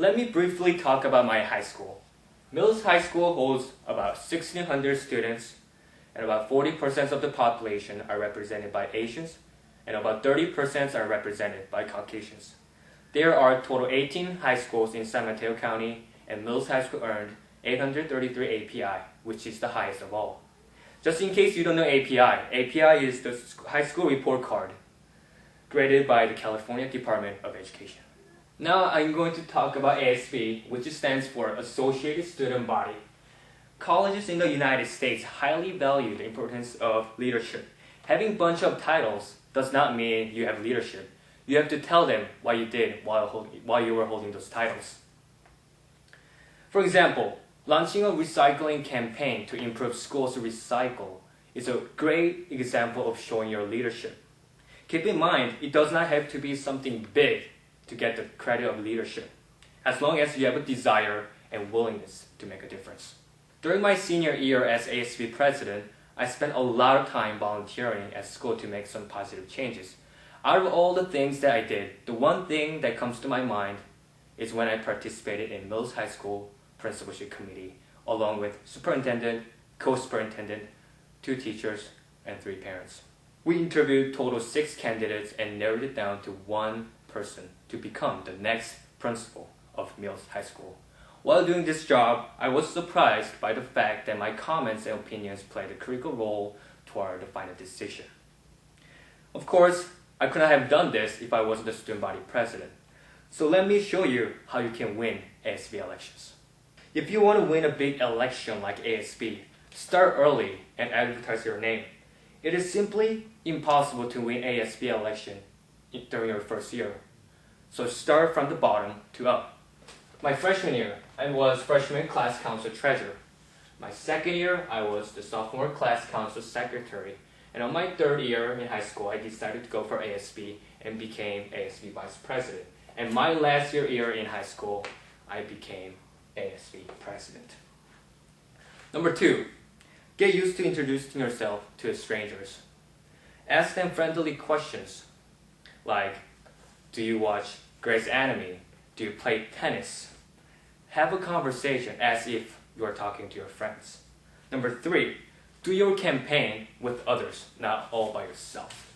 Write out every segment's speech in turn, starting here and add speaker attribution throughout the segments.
Speaker 1: Let me briefly talk about my high school. Mills High School holds about 1,600 students, and about 40% of the population are represented by Asians, and about 30% are represented by Caucasians. There are total 18 high schools in San Mateo County, and Mills High School earned 833 API, which is the highest of all. Just in case you don't know API, API is the high school report card graded by the California Department of Education. Now I'm going to talk about ASB, which stands for Associated Student Body. Colleges in the United States highly value the importance of leadership. Having a bunch of titles does not mean you have leadership. You have to tell them what you did while you were holding those titles. For example, launching a recycling campaign to improve schools to recycle is a great example of showing your leadership. Keep in mind, it does not have to be something big to get the credit of leadership, as long as you have a desire and willingness to make a difference. During my senior year as ASB president, I spent a lot of time volunteering at school to make some positive changes. Out of all the things that I did, the one thing that comes to my mind is when I participated in Mills High School Principalship Committee, along with superintendent, co-superintendent, 2 teachers, and 3 parents. We interviewed total 6 candidates and narrowed it down to 1 person to become the next principal of Mills High School. While doing this job, I was surprised by the fact that my comments and opinions played a critical role toward the final decision. Of course, I could not have done this if I wasn't the student body president. So let me show you how you can win ASB elections. If you want to win a big election like ASB, start early and advertise your name. It is simply impossible to win ASB election during your first year. So start from the bottom to up. My freshman year, I was freshman class council treasurer. My second year, I was the sophomore class council secretary. And on my 3rd year in high school, I decided to go for ASB and became ASB vice president. And my last year in high school, I became ASB president. Number 2, get used to introducing yourself to strangers. Ask them friendly questions like, do you watch Grey's Anatomy? Do you play tennis? Have a conversation as if you are talking to your friends. Number 3, do your campaign with others, not all by yourself.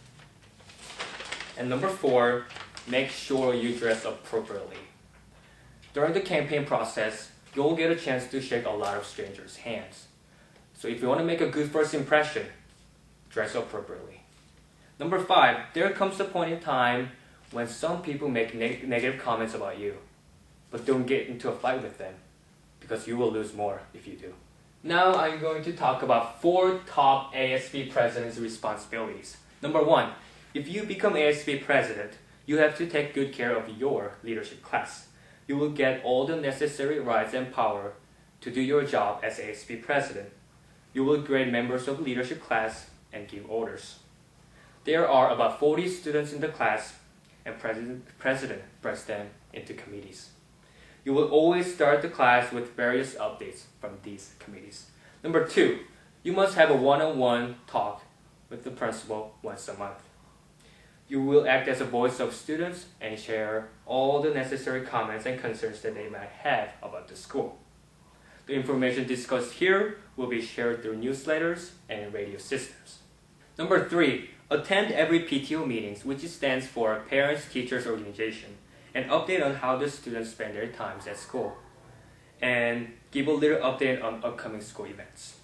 Speaker 1: And number 4, make sure you dress appropriately. During the campaign process, you'll get a chance to shake a lot of strangers' hands. So if you want to make a good first impression, dress appropriately. Number 5, there comes a point in time when some people make negative comments about you. But don't get into a fight with them, because you will lose more if you do. Now I'm going to talk about 4 top ASB president's responsibilities. Number 1, if you become ASB president, you have to take good care of your leadership class. You will get all the necessary rights and power to do your job as ASB president. You will grade members of leadership class and give orders. There are about 40 students in the class, and president breaks them into committees. You will always start the class with various updates from these committees. Number 2, you must have a one-on-one talk with the principal once a month. You will act as a voice of students and share all the necessary comments and concerns that they might have about the school. The information discussed here will be shared through newsletters and radio systems. Number 3, attend every PTO meetings, which stands for Parents Teachers Organization, and update on how the students spend their times at school, and give a little update on upcoming school events.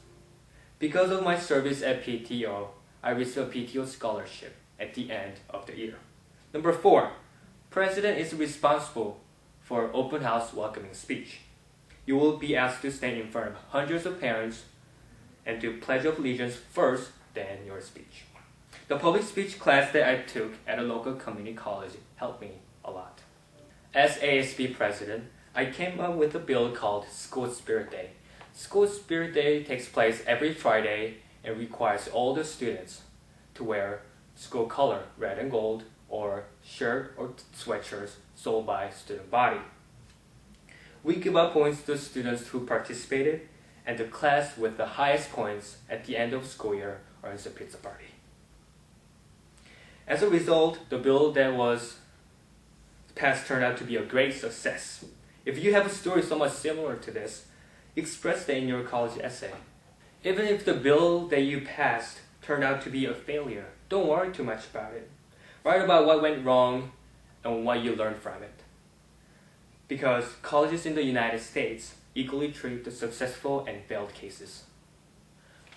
Speaker 1: Because of my service at PTO, I received a PTO scholarship at the end of the year. Number 4, President is responsible for open house welcoming speech. You will be asked to stand in front of hundreds of parents and do Pledge of Allegiance first, then your speech. The public speech class that I took at a local community college helped me a lot. As ASB president, I came up with a bill called School Spirit Day. School Spirit Day takes place every Friday and requires all the students to wear school color, red and gold, or shirt or sweatshirts sold by student body. We give out points to students who participated, and the class with the highest points at the end of school year earns a pizza party. As a result, the bill that was passed turned out to be a great success. If you have a story somewhat similar to this, express that in your college essay. Even if the bill that you passed turned out to be a failure, don't worry too much about it. Write about what went wrong and what you learned from it. Because colleges in the United States equally treat the successful and failed cases.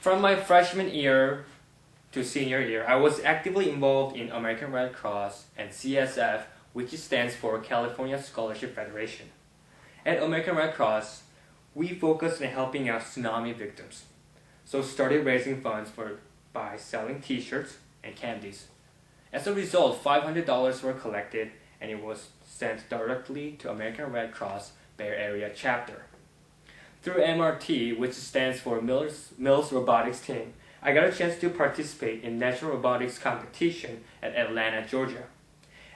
Speaker 1: From my freshman year to senior year, I was actively involved in American Red Cross and CSF, which stands for California Scholarship Federation. At American Red Cross, we focused on helping out tsunami victims. So started raising funds by selling t-shirts and candies. As a result, $500 were collected and it was sent directly to American Red Cross Bay Area chapter. Through MRT, which stands for Mills Robotics Team, I got a chance to participate in National Robotics Competition at Atlanta, Georgia.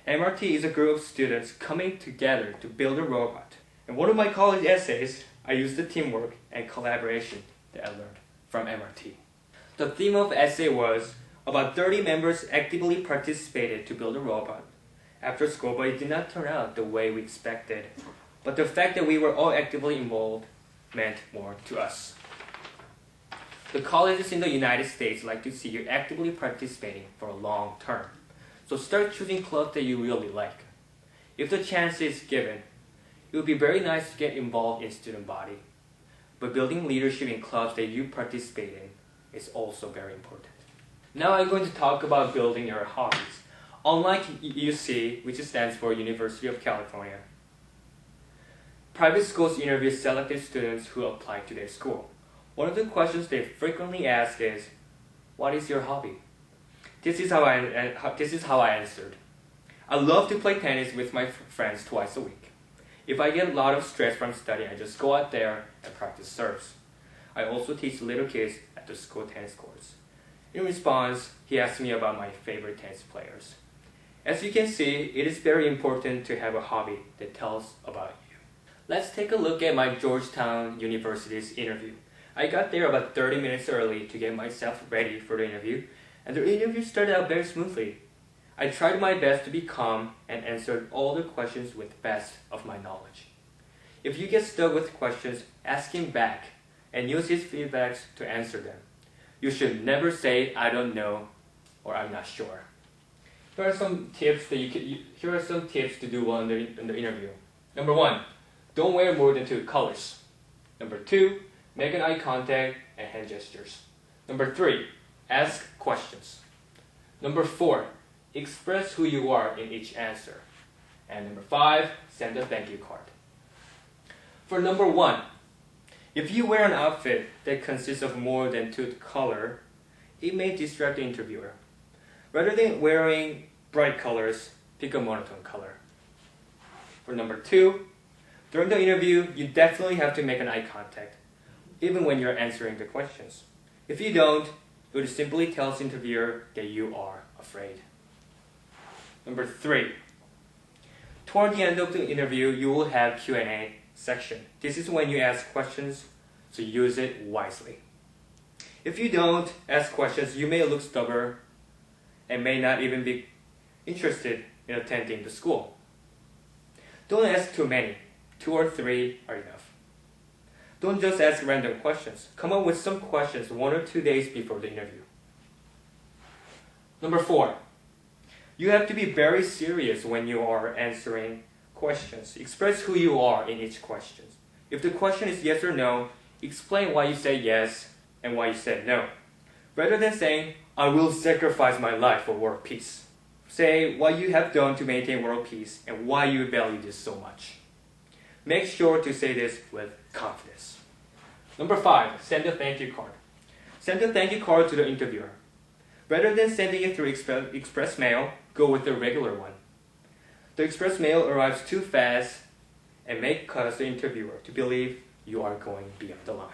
Speaker 1: MRT is a group of students coming together to build a robot. In one of my college essays, I used the teamwork and collaboration that I learned from MRT. The theme of the essay was about 30 members actively participated to build a robot after school, but it did not turn out the way we expected. But the fact that we were all actively involved meant more to us. The colleges in the United States like to see you actively participating for a long term. So start choosing clubs that you really like. If the chance is given, it would be very nice to get involved in student body. But building leadership in clubs that you participate in is also very important. Now I'm going to talk about building your hobbies. Unlike UC, which stands for University of California, private schools interview selected students who apply to their school. One of the questions they frequently ask is, what is your hobby? This is how I answered. I love to play tennis with my friends twice a week. If I get a lot of stress from studying, I just go out there and practice serves. I also teach little kids at the school tennis courts. In response, he asked me about my favorite tennis players. As you can see, it is very important to have a hobby that tells about you. Let's take a look at my Georgetown University's interview. I got there about 30 minutes early to get myself ready for the interview, and the interview started out very smoothly. I tried my best to be calm and answered all the questions with the best of my knowledge. If you get stuck with questions, ask him back and use his feedbacks to answer them. You should never say, I don't know, or I'm not sure. Here are some tips to do well in the interview. Number 1, don't wear more than 2 colors. Number 2, make an eye contact and hand gestures. Number 3, ask questions. Number 4, express who you are in each answer. And number 5, send a thank you card. For number 1, if you wear an outfit that consists of more than 2 colors, it may distract the interviewer. Rather than wearing bright colors, pick a monotone color. For number 2, during the interview, you definitely have to make an eye contact, even when you're answering the questions. If you don't, it would simply tell the interviewer that you are afraid. Number 3, toward the end of the interview, you will have Q&A section. This is when you ask questions, so use it wisely. If you don't ask questions, you may look stubborn and may not even be interested in attending the school. Don't ask too many. 2 or 3 are enough. Don't just ask random questions. Come up with some questions 1 or 2 days before the interview. Number 4, you have to be very serious when you are answering questions. Express who you are in each question. If the question is yes or no, explain why you said yes and why you said no. Rather than saying, I will sacrifice my life for world peace. Say what you have done to maintain world peace and why you value this so much. Make sure to say this with confidence. Number 5, send a thank you card. Send a thank you card to the interviewer. Rather than sending it through express mail, go with the regular one. The express mail arrives too fast and may cause the interviewer to believe you are going beyond the line.